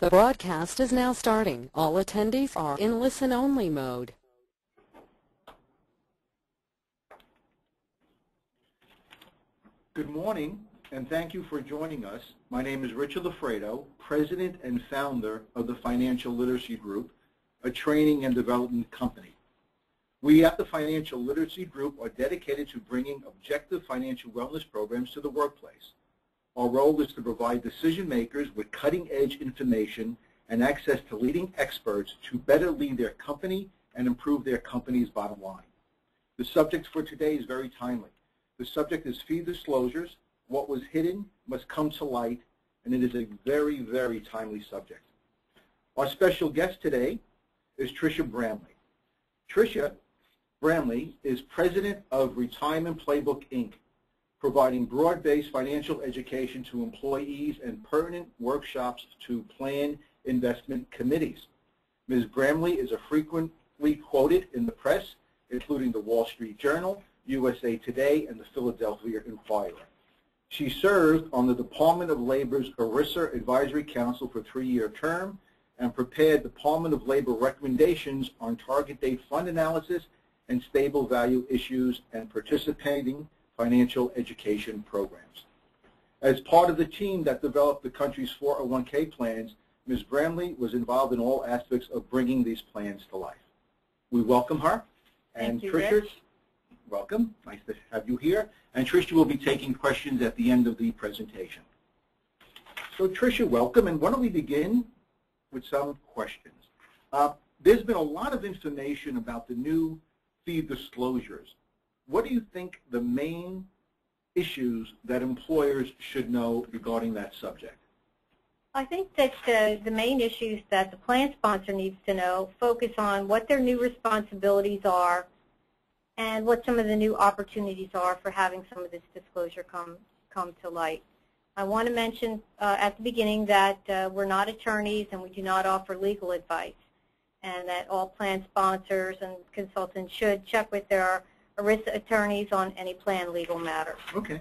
The broadcast is now starting. All attendees are in listen-only mode. Good morning, and thank you for joining us. My name is Richard Lafredo, President and Founder of the Financial Literacy Group, a training and development company. We at the Financial Literacy Group are dedicated to bringing objective financial wellness programs to the workplace. Our role is to provide decision makers with cutting-edge information and access to leading experts to better lead their company and improve their company's bottom line. The subject for today is very timely. The subject is fee disclosures. What was hidden must come to light, and it is a very, very timely subject. Our special guest today is Trisha Brambley. Trisha Brambley is President of Retirement Playbook, Inc., providing broad-based financial education to employees and permanent workshops to plan investment committees. Ms. Brambley is frequently quoted in the press, including the Wall Street Journal, USA Today, and the Philadelphia Inquirer. She served on the Department of Labor's ERISA Advisory Council for a 3-year term and prepared Department of Labor recommendations on target date fund analysis and stable value issues and participating financial education programs. As part of the team that developed the country's 401k plans, Ms. Brambley was involved in all aspects of bringing these plans to life. We welcome her. And Thank you, Trisha, Rich. welcome. Nice to have you here. And Trisha will be taking questions at the end of the presentation. So Trisha, welcome. And why don't we begin with some questions. There's been a lot of information about the new fee disclosures. What do you think the main issues that employers should know regarding that subject? I think that the main issues that the plan sponsor needs to know focus on what their new responsibilities are and what some of the new opportunities are for having some of this disclosure come to light. I want to mention at the beginning that we're not attorneys and we do not offer legal advice, and that all plan sponsors and consultants should check with their ERISA attorneys on any plan legal matters. Okay.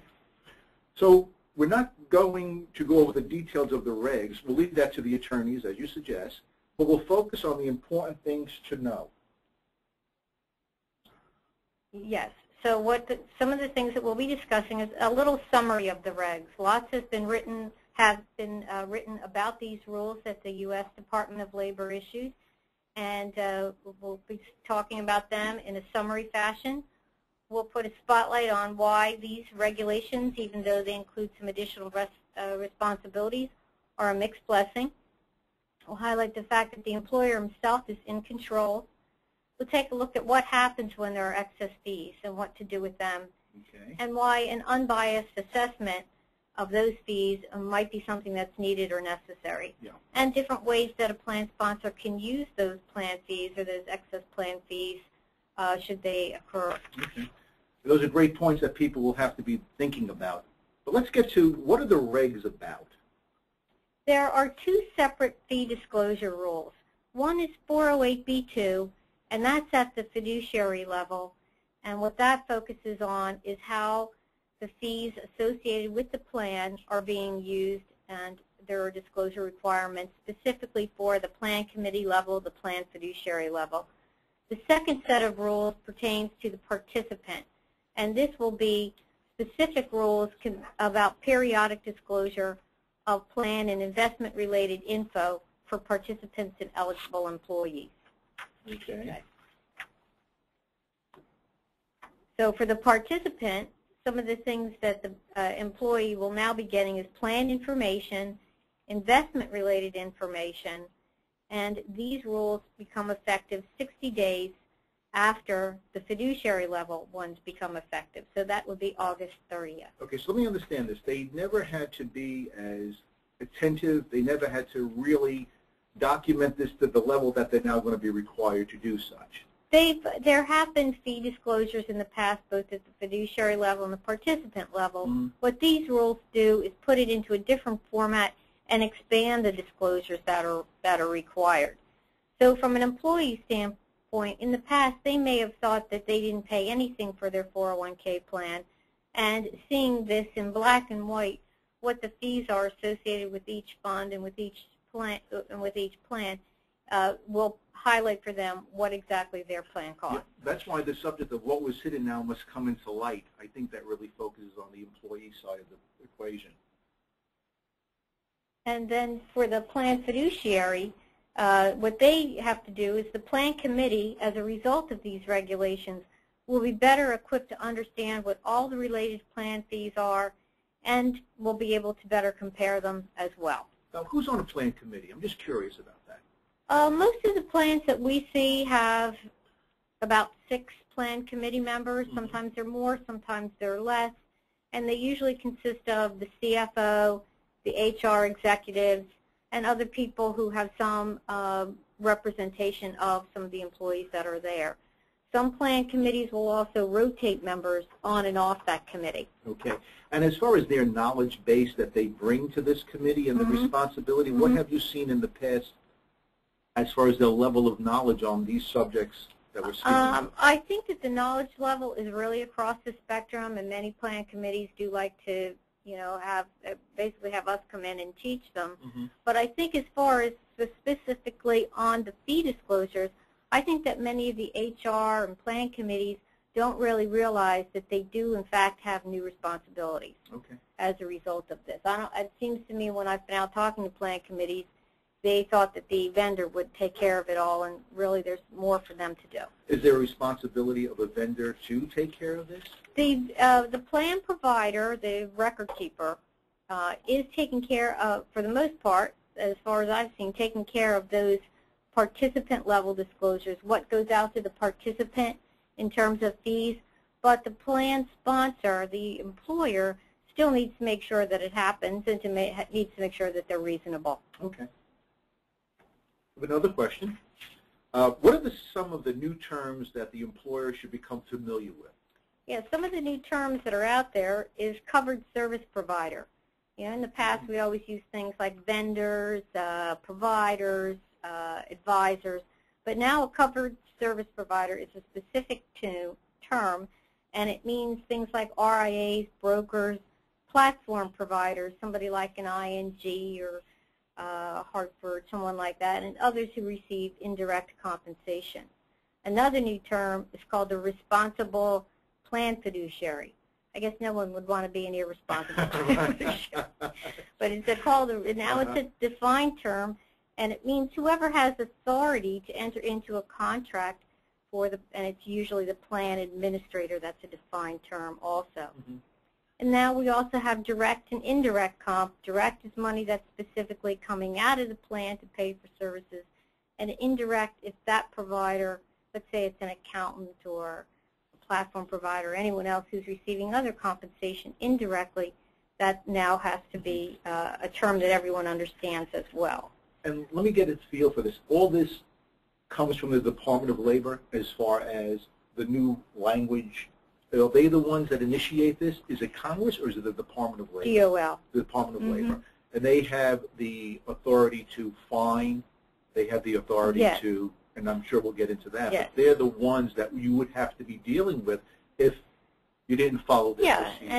So we're not going to go over the details of the regs. We'll leave that to the attorneys, as you suggest, but we'll focus on the important things to know. Yes. So some of the things that we'll be discussing is a little summary of the regs. Lots has been written about these rules that the U.S. Department of Labor issued, and we'll be talking about them in a summary fashion. We'll put a spotlight on why these regulations, even though they include some additional responsibilities, are a mixed blessing. We'll highlight the fact that the employer himself is in control. We'll take a look at what happens when there are excess fees and what to do with them, Okay. and why an unbiased assessment of those fees might be something that's needed or necessary, Yeah. and different ways that a plan sponsor can use those plan fees or those excess plan fees should they occur. Okay. Those are great points that people will have to be thinking about. But let's get to, what are the regs about? There are two separate fee disclosure rules. One is 408B2, and that's at the fiduciary level. And what that focuses on is how the fees associated with the plan are being used, and there are disclosure requirements specifically for the plan committee level, the plan fiduciary level. The second set of rules pertains to the participant, and this will be specific rules about periodic disclosure of plan and investment-related info for participants and eligible employees. Okay. So for the participant, some of the things that the employee will now be getting is plan information, investment-related information, and these rules become effective 60 days after the fiduciary level ones become effective. So that would be August 30th. Okay, so let me understand this. They never had to be as attentive. They never had to really document this to the level that they're now going to be required to do such. There have been fee disclosures in the past, both at the fiduciary level and the participant level. Mm-hmm. What these rules do is put it into a different format and expand the disclosures that are required. So from an employee standpoint, in the past, they may have thought that they didn't pay anything for their 401k plan, and seeing this in black and white, what the fees are associated with each fund and with each plan, will highlight for them what exactly their plan costs. Yeah, that's why the subject of what was hidden now must come into light. I think that really focuses on the employee side of the equation. And then for the plan fiduciary, what they have to do is the plan committee, as a result of these regulations, will be better equipped to understand what all the related plan fees are and will be able to better compare them as well. Now, who's on a plan committee? I'm just curious about that. Most of the plans that we see have about 6 plan committee members. Mm-hmm. Sometimes they're more, sometimes they're less, and they usually consist of the CFO, the HR executives, and other people who have some representation of some of the employees that are there. Some plan committees will also rotate members on and off that committee. Okay. And as far as their knowledge base that they bring to this committee and the responsibility, what have you seen in the past as far as their level of knowledge on these subjects that we're speaking about? I think that the knowledge level is really across the spectrum, and many plan committees do like to, basically have us come in and teach them. But I think as far as specifically on the fee disclosures, I think that many of the HR and plan committees don't really realize that they do, in fact, have new responsibilities as a result of this. It seems to me when I've been out talking to plan committees, they thought that the vendor would take care of it all, and really there's more for them to do. Is there a responsibility of a vendor to take care of this? The plan provider, the record keeper, is taking care of, for the most part, as far as I've seen, taking care of those participant level disclosures, what goes out to the participant in terms of fees, but the plan sponsor, the employer, still needs to make sure that it happens and needs to make sure that they're reasonable. Okay. Another question. What are some of the new terms that the employer should become familiar with? Yeah, some of the new terms that are out there is covered service provider. In the past we always use things like vendors, providers, advisors, but now a covered service provider is a specific term, and it means things like RIAs, brokers, platform providers, somebody like an ING or Hartford, someone like that, and others who receive indirect compensation. Another new term is called the responsible plan fiduciary. I guess no one would want to be an irresponsible plan fiduciary. But it's a defined term, and it means whoever has authority to enter into a contract and it's usually the plan administrator. That's a defined term also. And now we also have direct and indirect comp. Direct is money that's specifically coming out of the plan to pay for services, and indirect is that provider, let's say it's an accountant or a platform provider or anyone else who's receiving other compensation indirectly. That now has to be a term that everyone understands as well. And let me get a feel for this. All this comes from the Department of Labor as far as the new language. Are they the ones that initiate this? Is it Congress or is it the Department of Labor? DOL. The Department of Labor. And they have the authority to fine. They have the authority to, and I'm sure we'll get into that, but they're the ones that you would have to be dealing with if you didn't follow this procedure.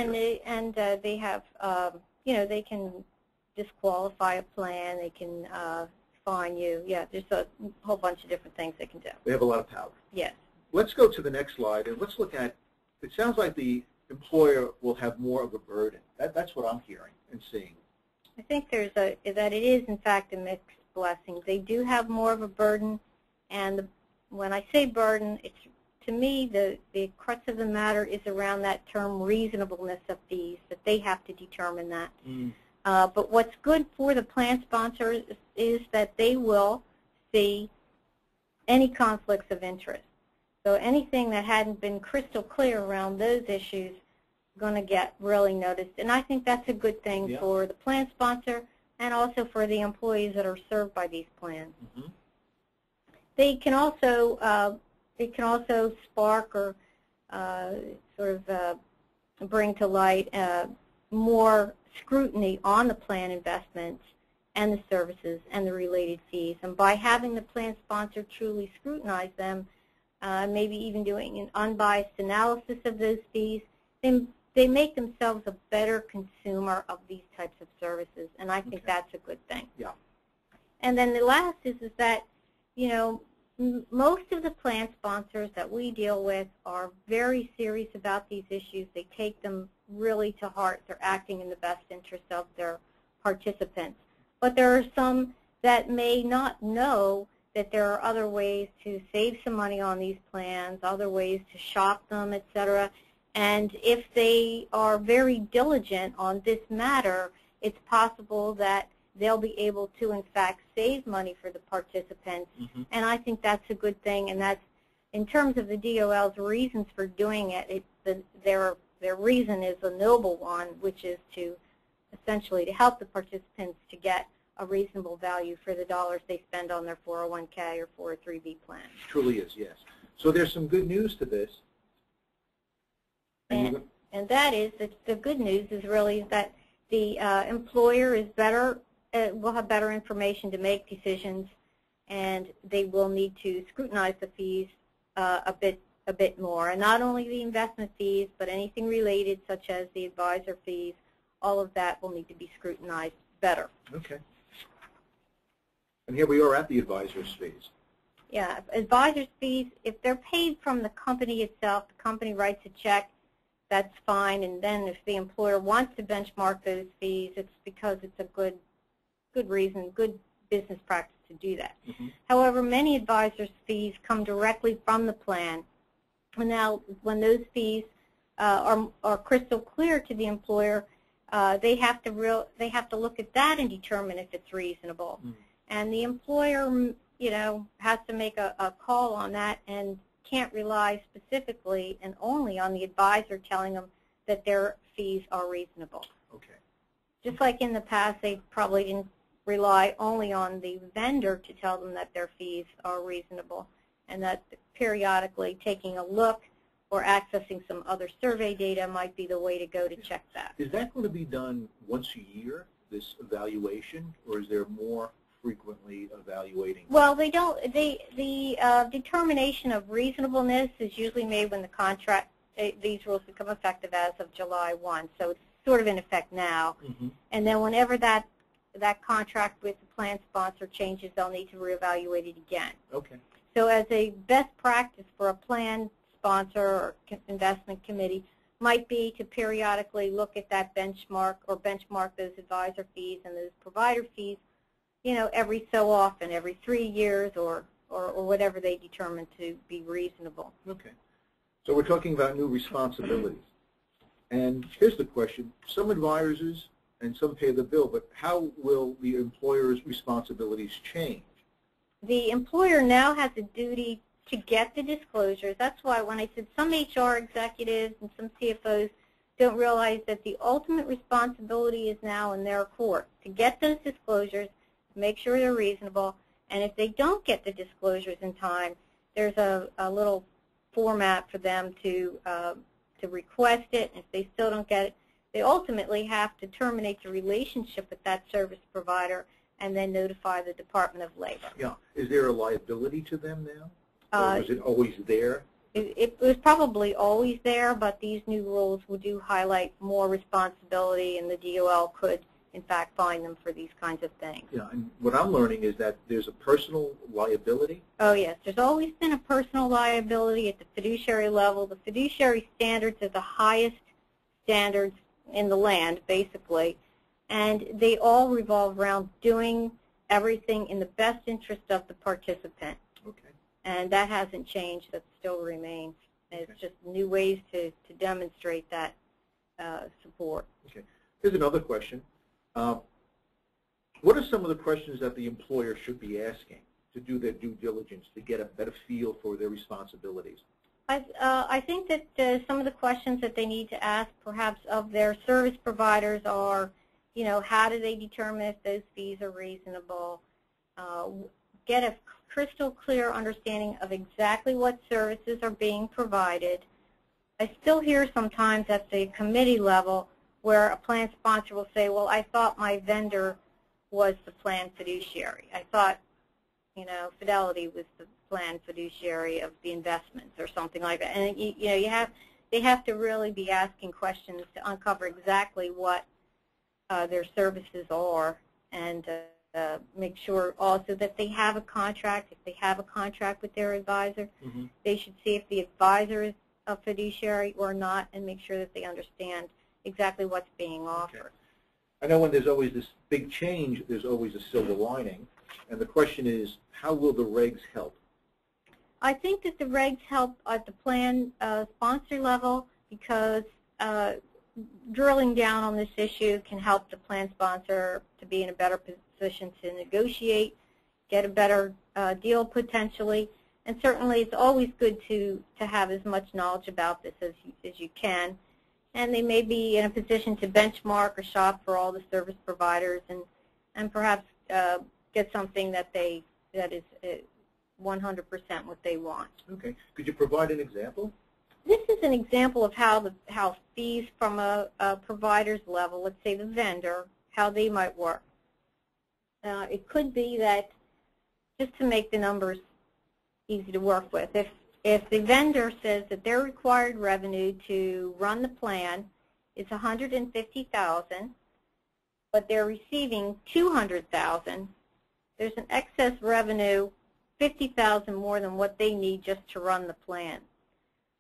And they have, they can disqualify a plan. They can fine you. Yeah, there's a whole bunch of different things they can do. They have a lot of power. Yes. Let's go to the next slide, and let's look at, it sounds like the employer will have more of a burden. That's what I'm hearing and seeing. I think that it is, in fact, a mixed blessing. They do have more of a burden, and when I say burden, it's, to me, the crux of the matter is around that term reasonableness of fees, that they have to determine that. But what's good for the plan sponsors is that they will see any conflicts of interest. So anything that hadn't been crystal clear around those issues is going to get really noticed. And I think that's a good thing for the plan sponsor and also for the employees that are served by these plans. They can also spark or bring to light more scrutiny on the plan investments and the services and the related fees. And by having the plan sponsor truly scrutinize them, maybe even doing an unbiased analysis of those fees, they make themselves a better consumer of these types of services, and I think that's a good thing. Yeah. And then the last is that, you know, most of the plan sponsors that we deal with are very serious about these issues. They take them really to heart. They're acting in the best interest of their participants. But there are some that may not know that there are other ways to save some money on these plans, other ways to shop them, etc. And if they are very diligent on this matter, it's possible that they'll be able to, in fact, save money for the participants. Mm-hmm. And I think that's a good thing. And that's, in terms of the DOL's reasons for doing it, their reason is a noble one, which is to essentially to help the participants to get a reasonable value for the dollars they spend on their 401k or 403b plan. It truly is, yes. So there's some good news to this. And that is that the good news is really that the employer is better, will have better information to make decisions, and they will need to scrutinize the fees a bit more. And not only the investment fees, but anything related, such as the advisor fees, all of that will need to be scrutinized better. Okay. And here we are at the advisor's fees. Yeah, advisor's fees, if they're paid from the company itself, the company writes a check, that's fine. And then if the employer wants to benchmark those fees, it's because it's a good reason, good business practice to do that. Mm-hmm. However, many advisors' fees come directly from the plan. And now, when those fees are crystal clear to the employer, they have to look at that and determine if it's reasonable. Mm-hmm. And the employer, you know, has to make a call on that and can't rely specifically and only on the advisor telling them that their fees are reasonable. Okay. Just like in the past, they probably didn't rely only on the vendor to tell them that their fees are reasonable, and that periodically taking a look or accessing some other survey data might be the way to go to check that. Is that going to be done once a year, this evaluation, or is there more frequently evaluating? Well, they don't. The determination of reasonableness is usually made when the contract, these rules become effective as of July 1, so it's sort of in effect now. Mm-hmm. And then whenever that contract with the plan sponsor changes, they'll need to reevaluate it again. Okay. So as a best practice for a plan sponsor or investment committee might be to periodically look at that benchmark or benchmark those advisor fees and those provider fees, you know, every so often, every 3 years or whatever they determine to be reasonable. Okay. So we're talking about new responsibilities. And here's the question. Some advisors and some pay the bill, but how will the employer's responsibilities change? The employer now has a duty to get the disclosures. That's why when I said some HR executives and some CFOs don't realize that the ultimate responsibility is now in their court to get those disclosures, make sure they're reasonable, and if they don't get the disclosures in time, there's a little format for them to request it. And if they still don't get it, they ultimately have to terminate the relationship with that service provider and then notify the Department of Labor. Yeah. Is there a liability to them now? Or was it always there? It was probably always there, but these new rules do highlight more responsibility, and the DOL could, in fact, fine them for these kinds of things. Yeah, and what I'm learning is that there's a personal liability. Oh, yes. There's always been a personal liability at the fiduciary level. The fiduciary standards are the highest standards in the land, basically, and they all revolve around doing everything in the best interest of the participant. Okay. And that hasn't changed. That still remains. Okay. It's just new ways to demonstrate that support. Okay. Here's another question. What are some of the questions that the employer should be asking to do their due diligence, to get a better feel for their responsibilities? I think that some of the questions that they need to ask, perhaps, of their service providers are, you know, how do they determine if those fees are reasonable? Get a crystal clear understanding of exactly what services are being provided. I still hear sometimes at the committee level where a plan sponsor will say, well, I thought my vendor was the plan fiduciary. I thought, you know, Fidelity was the plan fiduciary of the investments or something like that. And, you know, they have to really be asking questions to uncover exactly what their services are and make sure also that they have a contract. If they have a contract with their advisor, they should see if the advisor is a fiduciary or not, and make sure that they understand exactly what's being offered. Okay. I know when there's always this big change, there's always a silver lining, and the question is, how will the regs help? I think that the regs help at the plan sponsor level, because drilling down on this issue can help the plan sponsor to be in a better position to negotiate, get a better deal potentially, and certainly it's always good to have as much knowledge about this as you can. And they may be in a position to benchmark or shop for all the service providers, and perhaps get something that is 100% what they want. Okay. Could you provide an example? This is an example of how fees from a provider's level, let's say the vendor, how they might work. It could be that, just to make the numbers easy to work with, if the vendor says that their required revenue to run the plan is $150,000, but they're receiving $200,000, there's an excess revenue $50,000 more than what they need just to run the plan.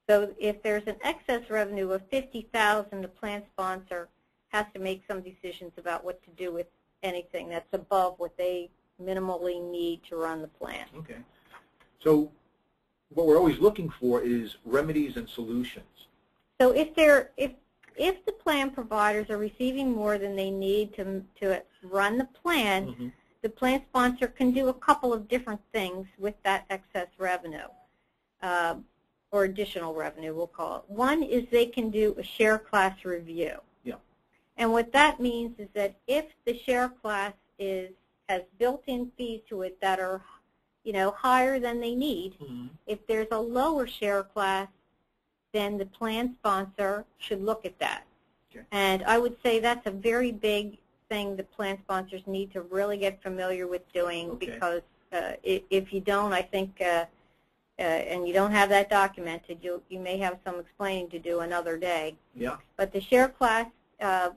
So if there's an excess revenue of $50,000, the plan sponsor has to make some decisions about what to do with anything that's above what they minimally need to run the plan. Okay. So what we're always looking for is remedies and solutions. So if the plan providers are receiving more than they need to run the plan, the plan sponsor can do a couple of different things with that excess revenue, or additional revenue, we'll call it. One is they can do a share class review. Yeah. And what that means is that if the share class has built-in fees to it that are, higher than they need, if there's a lower share class, then the plan sponsor should look at that. Okay. And I would say that's a very big thing the plan sponsors need to really get familiar with doing, because if you don't, I think, and you don't have that documented, you may have some explaining to do another day. Yeah. But the share class, as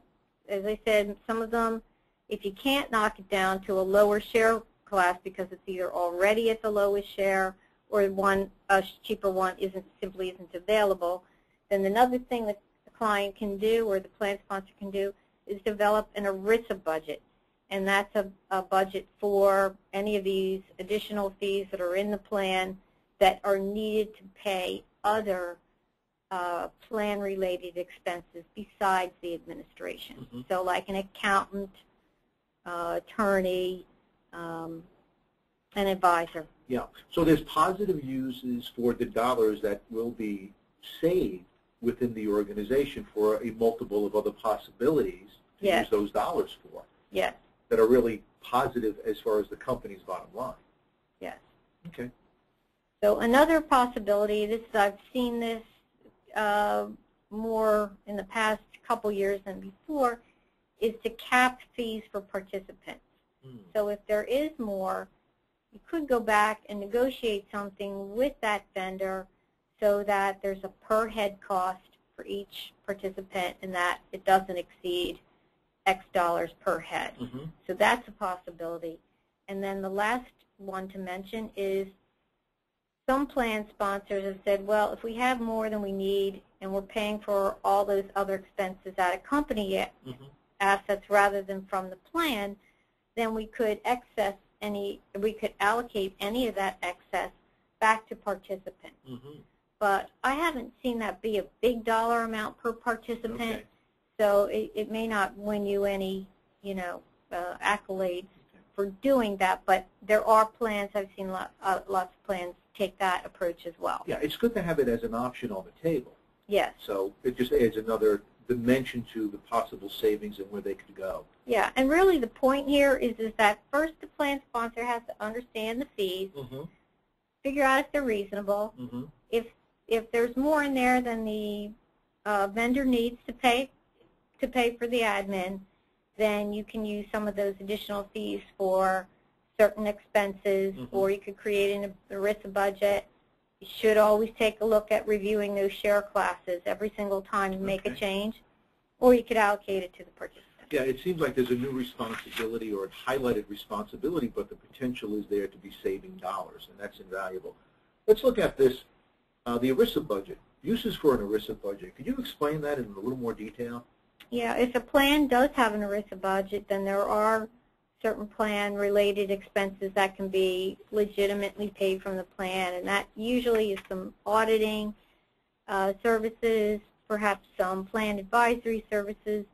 I said, some of them, if you can't knock it down to a lower share class because it's either already at the lowest share or a cheaper one simply isn't available, then another thing that the client can do or the plan sponsor can do is develop an ERISA budget. And that's a budget for any of these additional fees that are in the plan that are needed to pay other plan-related expenses besides the administration. So like an accountant, attorney, an advisor. Yeah. So there's positive uses for the dollars that will be saved within the organization for a multiple of other possibilities to use those dollars for. Yes. That are really positive as far as the company's bottom line. Yes. Okay. So another possibility, I've seen this more in the past couple years than before, is to cap fees for participants. So if there is more, you could go back and negotiate something with that vendor so that there's a per head cost for each participant and that it doesn't exceed X dollars per head. So that's a possibility. And then the last one to mention is some plan sponsors have said, well, if we have more than we need and we're paying for all those other expenses out of company assets rather than from the plan, then we could allocate any of that excess back to participants. But I haven't seen that be a big dollar amount per participant, so it may not win you any, accolades for doing that. But there are plans. I've seen lots of plans take that approach as well. Yeah, it's good to have it as an option on the table. Yes. So it just adds another dimension to the possible savings and where they could go. Yeah, and really the point here is that first the plan sponsor has to understand the fees, figure out if they're reasonable. If there's more in there than the vendor needs to pay for the admin, then you can use some of those additional fees for certain expenses, or you could create an ERISA budget. You should always take a look at reviewing those share classes every single time you make a change, or you could allocate it to the participant. Yeah, it seems like there's a new responsibility or a highlighted responsibility, but the potential is there to be saving dollars, and that's invaluable. Let's look at this, the ERISA budget. Uses for an ERISA budget. Could you explain that in a little more detail? Yeah, if a plan does have an ERISA budget, then there are certain plan-related expenses that can be legitimately paid from the plan, and that usually is some auditing services, perhaps some plan advisory services,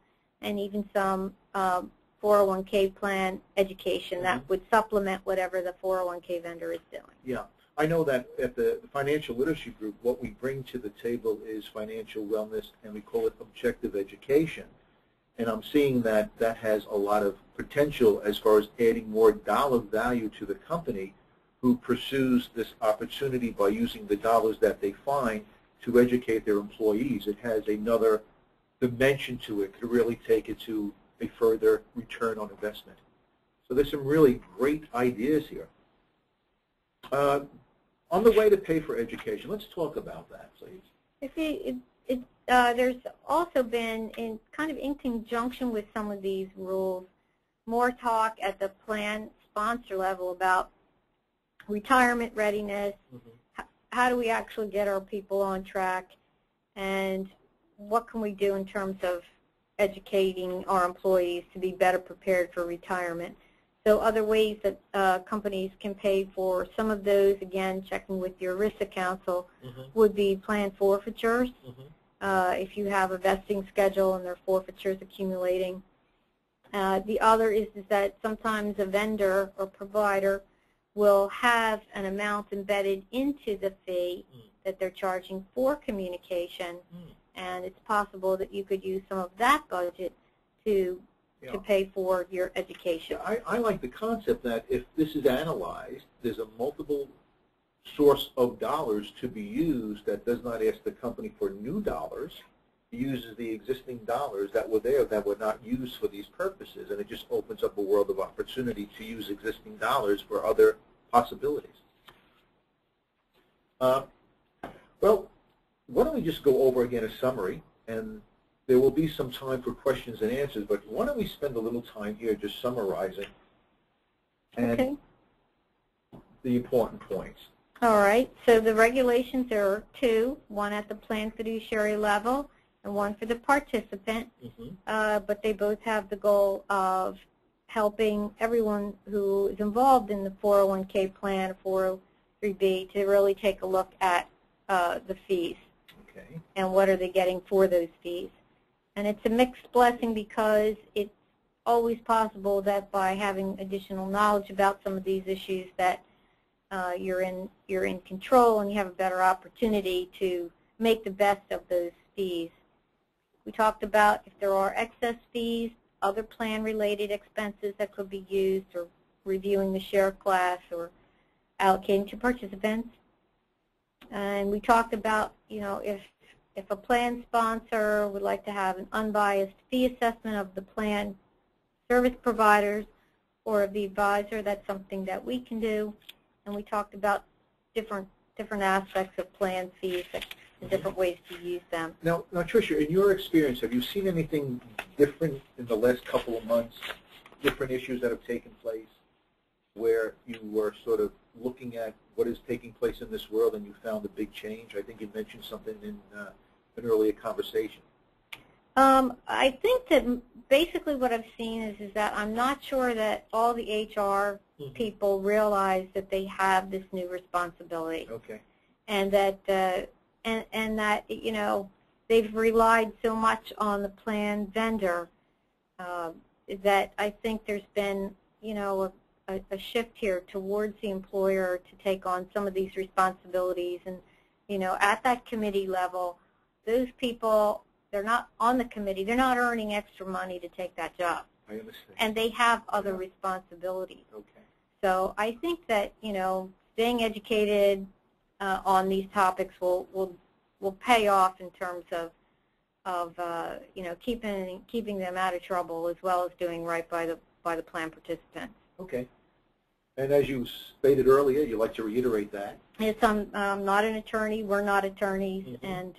and even some 401k plan education that would supplement whatever the 401k vendor is doing. Yeah. I know that at the Financial Literacy Group, what we bring to the table is financial wellness, and we call it objective education. And I'm seeing that that has a lot of potential as far as adding more dollar value to the company who pursues this opportunity by using the dollars that they find to educate their employees. It has another dimension to it to really take it to a further return on investment. So there's some really great ideas here. On the way to pay for education, let's talk about that, please. There's also been, in conjunction with some of these rules, more talk at the plan sponsor level about retirement readiness. How do we actually get our people on track, and what can we do in terms of educating our employees to be better prepared for retirement? So other ways that companies can pay for some of those, again, checking with your ERISA counsel, would be plan forfeitures. If you have a vesting schedule and there are forfeitures accumulating. The other is that sometimes a vendor or provider will have an amount embedded into the fee that they're charging for communication, and it's possible that you could use some of that budget to pay for your education. Yeah, I like the concept that if this is analyzed, there's a multiple source of dollars to be used that does not ask the company for new dollars. It uses the existing dollars that were there that were not used for these purposes, and it just opens up a world of opportunity to use existing dollars for other possibilities. Well, why don't we just go over again a summary, and there will be some time for questions and answers, but why don't we spend a little time here just summarizing and the important points. All right, so the regulations, there are two, one at the plan fiduciary level and one for the participant, but they both have the goal of helping everyone who is involved in the 401k plan or 403b to really take a look at the fees and what are they getting for those fees. And it's a mixed blessing because it's always possible that by having additional knowledge about some of these issues that you're in control and you have a better opportunity to make the best of those fees. We talked about if there are excess fees, other plan-related expenses that could be used, or reviewing the share class, or allocating to participants. And we talked about, if a plan sponsor would like to have an unbiased fee assessment of the plan service providers or of the advisor, that's something that we can do. And we talked about different aspects of plan fees and different ways to use them. Now, Tricia, in your experience, have you seen anything different in the last couple of months, different issues that have taken place, where you were sort of looking at what is taking place in this world and you found a big change? I think you mentioned something in an earlier conversation. I think that basically what I've seen is that I'm not sure that all the HR people realize that they have this new responsibility. And that and that they've relied so much on the plan vendor that I think there's been a shift here towards the employer to take on some of these responsibilities. And at that committee level, those people, they're not on the committee, they're not earning extra money to take that job. I understand. And they have other responsibilities. So I think that staying educated on these topics will pay off in terms of keeping them out of trouble, as well as doing right by the plan participants. And as you stated earlier, you'd like to reiterate that. Yes, I'm not an attorney. We're not attorneys, and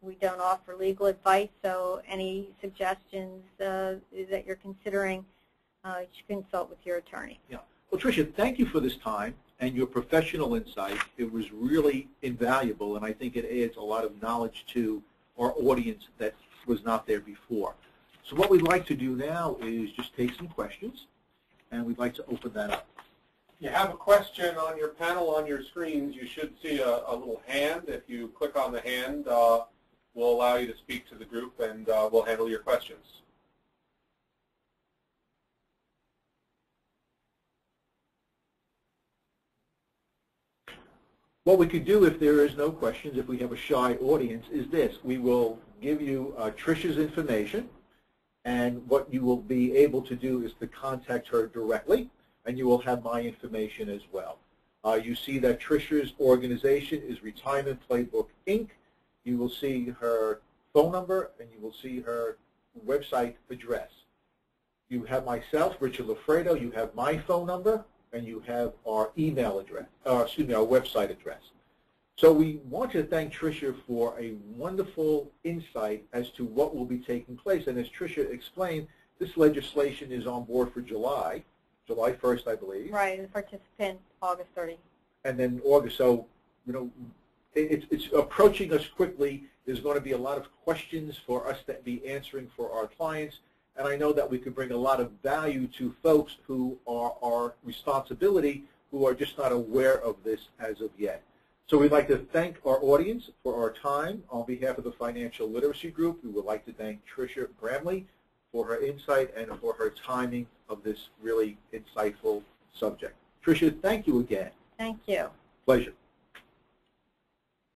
We don't offer legal advice, so any suggestions that you're considering, you should consult with your attorney. Yeah. Well, Tricia, thank you for this time and your professional insight. It was really invaluable, and I think it adds a lot of knowledge to our audience that was not there before. So what we'd like to do now is just take some questions, and we'd like to open that up. You have a question on your panel on your screens. You should see a little hand. If you click on the hand, we'll allow you to speak to the group, and we'll handle your questions. What we could do if there is no questions, if we have a shy audience, is this. We will give you Trisha's information, and what you will be able to do is to contact her directly, and you will have my information as well. You see that Trisha's organization is Retirement Playbook, Inc. You will see her phone number, and you will see her website address. You have myself, Richard Lafredo. You have my phone number, and you have our email address, our website address. So we want to thank Trisha for a wonderful insight as to what will be taking place. And as Trisha explained, this legislation is on board for July 1st, I believe. Right, and participant August 30. And then August. So, you know, it's approaching us quickly. There's going to be a lot of questions for us to be answering for our clients. And I know that we could bring a lot of value to folks who are our responsibility, who are just not aware of this as of yet. So we'd like to thank our audience for our time. On behalf of the Financial Literacy Group, we would like to thank Trisha Brambley for her insight and for her timing of this really insightful subject. Trisha, thank you again. Thank you. Pleasure.